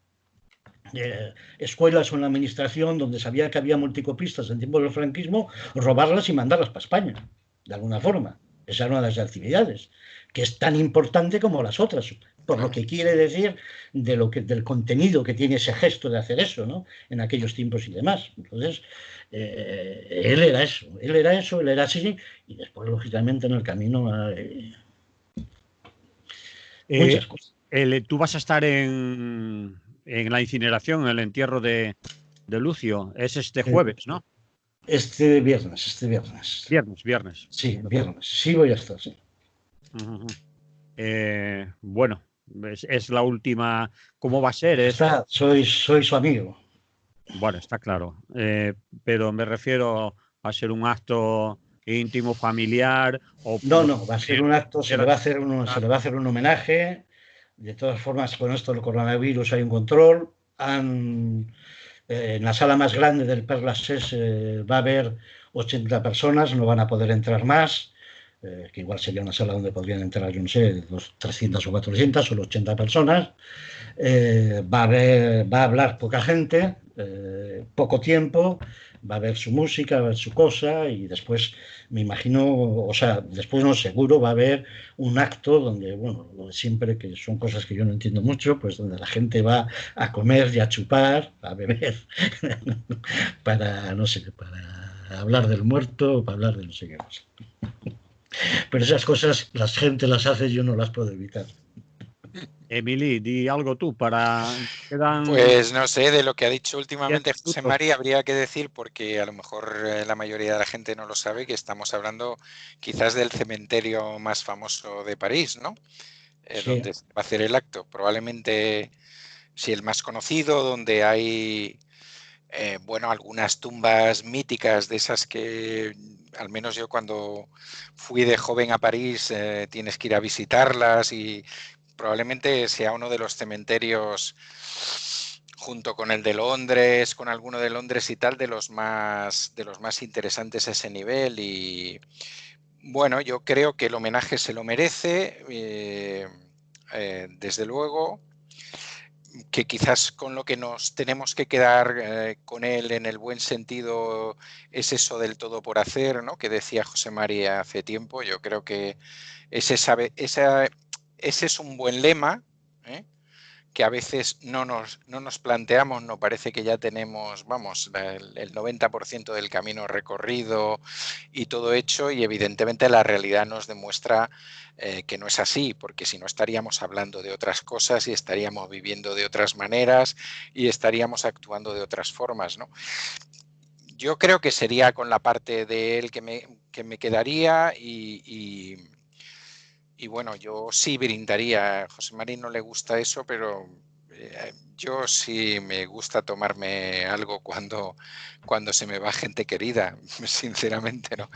escuelas o en la administración donde sabía que había multicopistas en tiempo del franquismo, robarlas y mandarlas para España. de alguna forma. Esa es una de las actividades, que es tan importante como las otras, por lo que quiere decir del contenido que tiene ese gesto de hacer eso, ¿no? En aquellos tiempos y demás. Entonces, él era eso, él era así, y después, lógicamente, en el camino muchas cosas. Tú vas a estar en la incineración, en el entierro de Lucio. Es este jueves, ¿no? Este viernes. Viernes. Sí, viernes. Sí voy a estar, sí. Bueno, es la última. ¿Cómo va a ser? Soy su amigo. Bueno, está claro. Pero me refiero a ser un acto íntimo, familiar. No, va a ser un acto, se le va a hacer un homenaje. De todas formas, con esto del coronavirus hay un control. En la sala más grande del Perlas va a haber 80 personas, no van a poder entrar más, que igual sería una sala donde podrían entrar, yo no sé, 300 o 400, solo 80 personas. Va a hablar poca gente, poco tiempo, va a haber su música, va a haber su cosa, y después me imagino, o sea, después no seguro va a haber un acto donde, bueno, lo de siempre, que son cosas que yo no entiendo mucho, pues donde la gente va a comer y a chupar, a beber, para, no sé, para hablar del muerto, para hablar de no sé qué cosa. Pero esas cosas la gente las hace, yo no las puedo evitar. Emily, di algo tú Pues no sé, de lo que ha dicho últimamente José Mari habría que decir, porque a lo mejor la mayoría de la gente no lo sabe, que estamos hablando quizás del cementerio más famoso de París, ¿no? Sí. Donde se va a hacer el acto. Probablemente, sí, el más conocido, donde hay, bueno, algunas tumbas míticas de esas que, al menos yo cuando fui de joven a París, tienes que ir a visitarlas, y probablemente sea uno de los cementerios, junto con el de Londres, con alguno de Londres y tal, de los más interesantes a ese nivel. Y bueno, yo creo que el homenaje se lo merece, desde luego, que quizás con lo que nos tenemos que quedar con él en el buen sentido es eso del todo por hacer, ¿no? Que decía José María hace tiempo. Yo creo que ese es un buen lema, ¿eh? Que a veces no nos planteamos, no parece que ya tenemos, vamos, el 90% del camino recorrido y todo hecho, y evidentemente la realidad nos demuestra que no es así, porque si no estaríamos hablando de otras cosas y estaríamos viviendo de otras maneras y estaríamos actuando de otras formas, ¿no? Yo creo que sería con la parte de él que me quedaría, y bueno, yo sí brindaría. A José María no le gusta eso, pero yo sí me gusta tomarme algo cuando se me va gente querida, sinceramente, ¿no?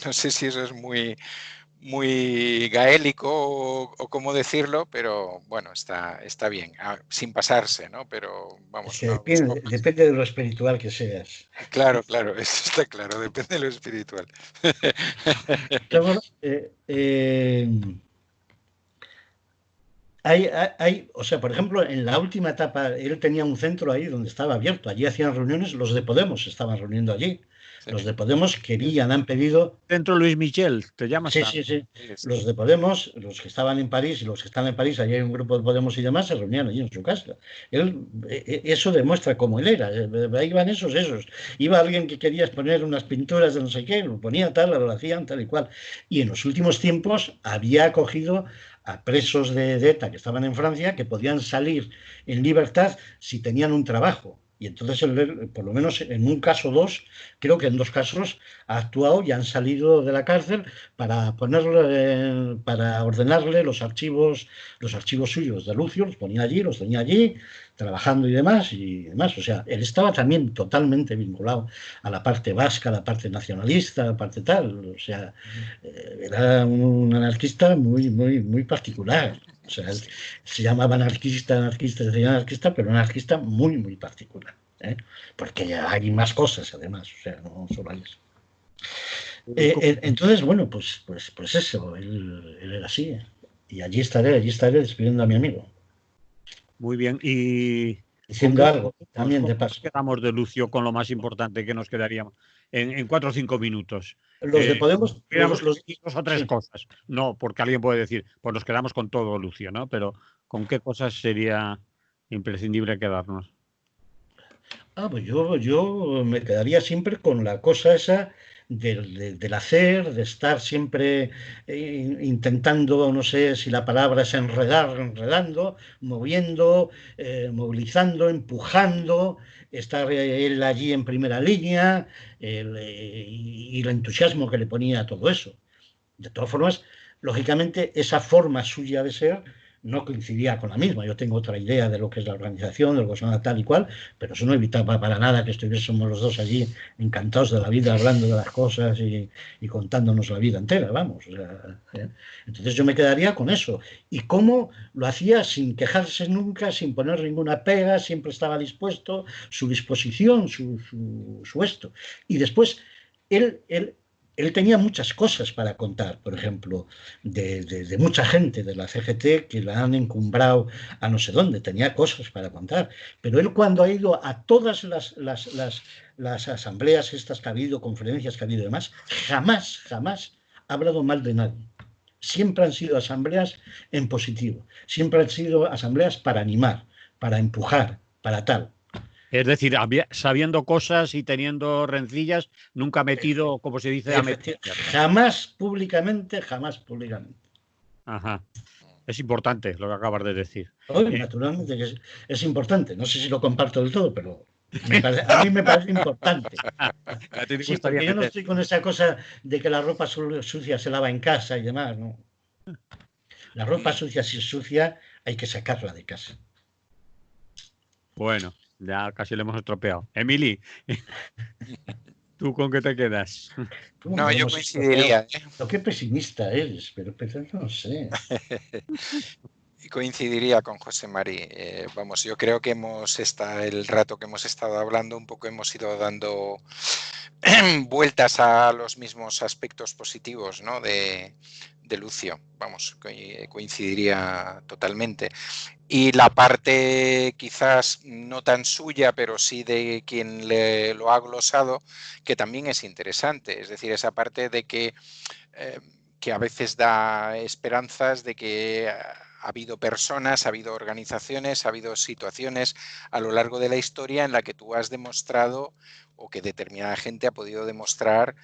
No sé si eso es muy gaélico o cómo decirlo, pero bueno, está bien, sin pasarse, ¿no? Pero vamos, Es que depende de lo espiritual que seas. Claro, eso está claro, depende de lo espiritual. O sea, por ejemplo, en la última etapa, él tenía un centro ahí donde estaba abierto. Allí hacían reuniones, los de Podemos se estaban reuniendo allí. Sí. Los de Podemos han pedido... Centro Luis Michel, ¿te llamas? Sí. Los de Podemos, los que estaban en París y los que están en París, allí hay un grupo de Podemos y demás, se reunían allí en su casa. Eso demuestra cómo él era. Ahí van esos. Iba alguien que quería exponer unas pinturas de no sé qué, lo ponía tal, lo hacían tal y cual. Y en los últimos tiempos había acogido a presos de ETA que estaban en Francia, que podían salir en libertad si tenían un trabajo. Y entonces, por lo menos en un caso o dos, creo que en 2 casos ha actuado y han salido de la cárcel para para ordenarle los archivos suyos de Lucio, los ponía allí, los tenía allí, trabajando y demás. O sea, él estaba también totalmente vinculado a la parte vasca, a la parte nacionalista, a la parte tal. O sea, era un anarquista muy particular. O sea, él se llamaba anarquista, pero un anarquista muy particular, ¿eh? Porque hay más cosas, además. O sea, no solo hay eso. Entonces, bueno, pues eso, él era así. Y allí estaré despidiendo a mi amigo. Muy bien. Y diciendo algo también de paso. Quedamos de Lucio con lo más importante que nos quedaríamos en 4 o 5 minutos. Los de Podemos, Digamos los, dos o tres sí. cosas. No, porque alguien puede decir, pues nos quedamos con todo, Lucio, ¿no? Pero ¿con qué cosas sería imprescindible quedarnos? Pues yo me quedaría siempre con la cosa esa del hacer, de estar siempre intentando, no sé si la palabra es enredar, enredando, moviendo, movilizando, empujando, estar él allí en primera línea y el entusiasmo que le ponía a todo eso. De todas formas, lógicamente, esa forma suya de ser no coincidía con la misma. Yo tengo otra idea de lo que es la organización, de lo que son tal y cual, pero eso no evitaba para nada que estuviésemos los dos allí encantados de la vida, hablando de las cosas y contándonos la vida entera, vamos. O sea, ¿eh? Entonces yo me quedaría con eso. Y cómo lo hacía sin quejarse nunca, sin poner ninguna pega, siempre estaba dispuesto, su disposición, su esto. Y después, él tenía muchas cosas para contar, por ejemplo, de mucha gente de la CGT que la han encumbrado a no sé dónde, tenía cosas para contar. Pero él cuando ha ido a todas las asambleas estas que ha habido, conferencias que ha habido y demás, jamás ha hablado mal de nadie. Siempre han sido asambleas en positivo, siempre han sido asambleas para animar, para empujar, para tal. Es decir, sabiendo cosas y teniendo rencillas, nunca metido, como se dice, a meter. Jamás públicamente. Ajá. Es importante lo que acabas de decir. Naturalmente que es importante. No sé si lo comparto del todo, pero a mí me parece importante. Sí, porque yo no estoy con esa cosa de que la ropa sucia se lava en casa y demás, ¿no? La ropa sucia, si es sucia, hay que sacarla de casa. Bueno, ya casi le hemos estropeado. Emily, ¿tú con qué te quedas? No, yo coincidiría. Lo que pesimista eres, pero no sé. Y coincidiría con José Mari. Vamos, yo creo que el rato que hemos estado hablando, un poco hemos ido dando vueltas a los mismos aspectos positivos, ¿no? de Lucio. Vamos, coincidiría totalmente. Y la parte quizás no tan suya, pero sí de quien lo ha glosado, que también es interesante. Es decir, esa parte de que a veces da esperanzas de que ha habido personas, ha habido organizaciones, ha habido situaciones a lo largo de la historia en la que tú has demostrado o que determinada gente ha podido demostrar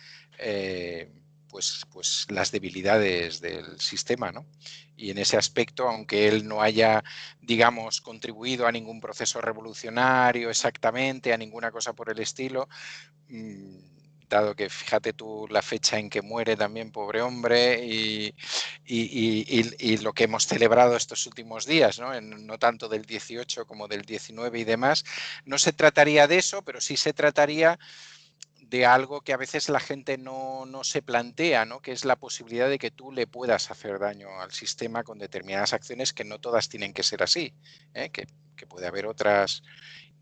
pues las debilidades del sistema, ¿no? Y en ese aspecto, aunque él no haya, digamos, contribuido a ningún proceso revolucionario exactamente, a ninguna cosa por el estilo, dado que fíjate tú la fecha en que muere también, pobre hombre, y lo que hemos celebrado estos últimos días, ¿no? No tanto del 18 como del 19 y demás, no se trataría de eso, pero sí se trataría de algo que a veces la gente no se plantea, ¿no? Que es la posibilidad de que tú le puedas hacer daño al sistema con determinadas acciones que no todas tienen que ser así, ¿eh? Que puede haber otras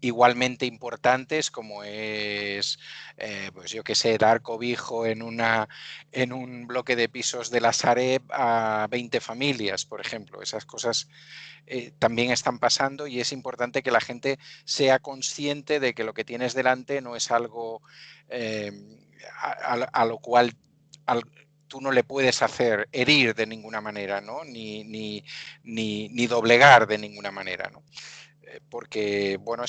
igualmente importantes, como es, pues yo qué sé, dar cobijo en un bloque de pisos de la Sareb a 20 familias, por ejemplo. Esas cosas también están pasando y es importante que la gente sea consciente de que lo que tienes delante no es algo a lo cual tú no le puedes hacer herir de ninguna manera, ¿no? Ni doblegar de ninguna manera, ¿no? Porque, bueno,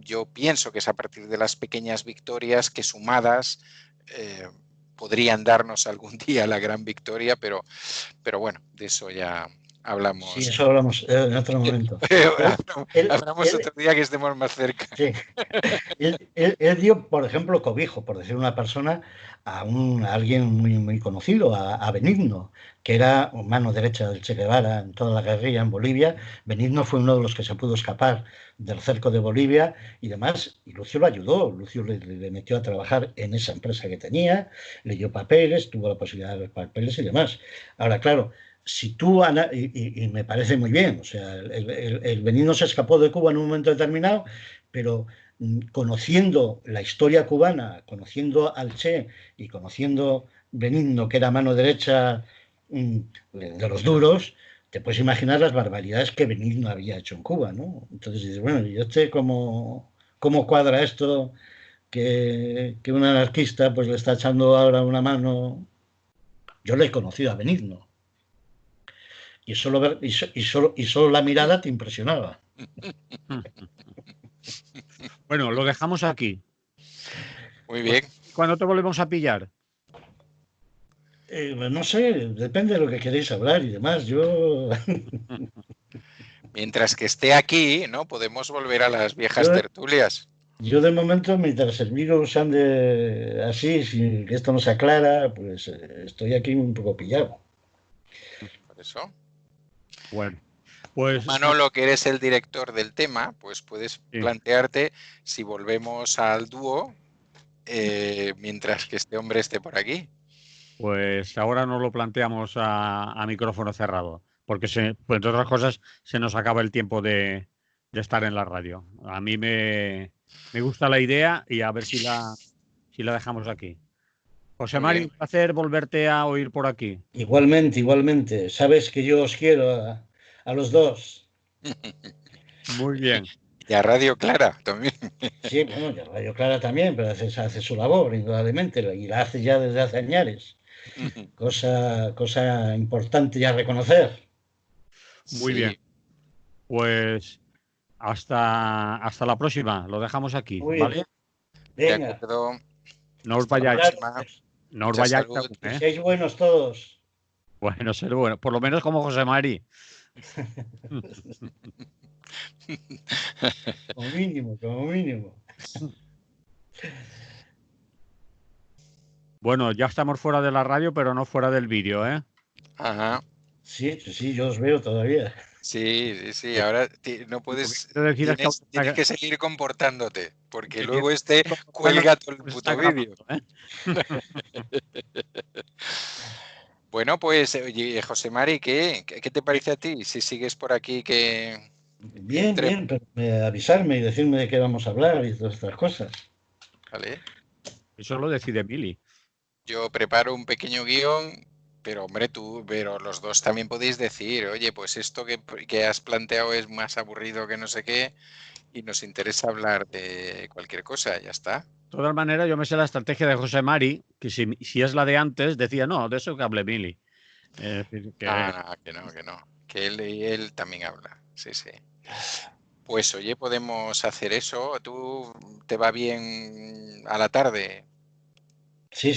yo pienso que es a partir de las pequeñas victorias que sumadas podrían darnos algún día la gran victoria, pero bueno, de eso ya hablamos. Sí, eso hablamos en otro momento. Hablamos otro día que estemos más cerca. Sí. Él dio, por ejemplo, cobijo, por decir una persona, a alguien muy conocido, a Benigno, que era mano derecha del Che Guevara en toda la guerrilla en Bolivia. Benigno fue uno de los que se pudo escapar del cerco de Bolivia y demás, y Lucio lo ayudó. Lucio le metió a trabajar en esa empresa que tenía, le dio papeles, tuvo la posibilidad de ver papeles y demás. Ahora, claro, si tú, y me parece muy bien, o sea, el Benigno se escapó de Cuba en un momento determinado, pero conociendo la historia cubana, conociendo al Che y conociendo Benigno, que era mano derecha de los duros, te puedes imaginar las barbaridades que Benigno había hecho en Cuba, ¿no? Entonces dices, bueno, ¿y cómo cuadra esto? que un anarquista pues le está echando ahora una mano. Yo le he conocido a Benigno. Y solo la mirada te impresionaba. Bueno, lo dejamos aquí. Muy bien. ¿Cuándo te volvemos a pillar? No sé, depende de lo que queréis hablar y demás. Yo Mientras que esté aquí, ¿no? Podemos volver a las viejas tertulias. Yo de momento, mientras el virus ande así, sin que esto no se aclara, pues estoy aquí un poco pillado. Por eso. Bueno, pues Manolo, que eres el director del tema, pues puedes plantearte si volvemos al dúo mientras que este hombre esté por aquí. Pues ahora nos lo planteamos a micrófono cerrado, porque pues, entre otras cosas se nos acaba el tiempo de estar en la radio. A mí me gusta la idea y a ver si la dejamos aquí. José Mari, un placer volverte a oír por aquí. Igualmente. Sabes que yo os quiero a los dos. Muy bien. Y a Radio Clara también. Sí, bueno, y a Radio Clara también, pero hace su labor, indudablemente, y la hace ya desde hace años. Cosa importante ya reconocer. Muy bien. Pues hasta la próxima. Lo dejamos aquí. Muy ¿vale? Bien. Venga. De acuerdo. No os vayáis. No os vayáis. Que seáis buenos todos. Bueno, ser bueno. Por lo menos como José Mari. Como mínimo. Bueno, ya estamos fuera de la radio, pero no fuera del vídeo, ¿eh? Ajá. Sí, yo os veo todavía. Sí. Ahora no puedes. Tienes que seguir comportándote, porque luego cuelga todo el puto vídeo. Bueno, pues, oye, José Mari, ¿qué te parece a ti? Si sigues por aquí, que. Bien, pero avisarme y decirme de qué vamos a hablar y todas estas cosas. Vale. Eso lo decide Mili. Yo preparo un pequeño guión, pero hombre, pero los dos también podéis decir, oye, pues esto que has planteado es más aburrido que no sé qué y nos interesa hablar de cualquier cosa, ya está. De todas maneras, yo me sé la estrategia de José Mari, que si es la de antes, decía, no, de eso que hable Mili. Que no. Que él también habla, sí. Pues oye, podemos hacer eso. ¿Tú te va bien a la tarde? Sí,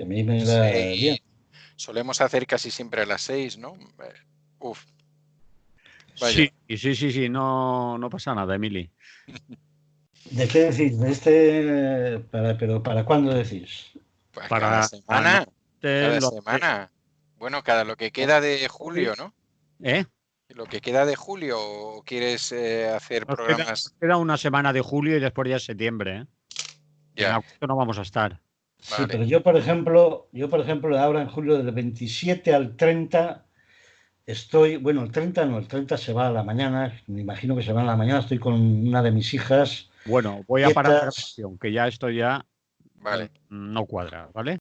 a mí me va bien. Solemos hacer casi siempre a las 6, ¿no? Vaya. Sí, no pasa nada, Emily. ¿De qué decís? ¿Pero para cuándo decís? Pues cada semana. Cada semana. Bueno, cada lo que queda de julio, ¿no? Lo que queda de julio, ¿o quieres hacer programas? Queda una semana de julio y después ya es septiembre, ¿eh? Ya. En agosto no vamos a estar. Sí, vale. Pero yo, por ejemplo, ahora en julio del 27 al 30 estoy, bueno, el 30 no, el 30 se va a la mañana, me imagino que se va a la mañana, estoy con una de mis hijas. Bueno, voy a parar la grabación, que ya esto ya no cuadra, ¿vale?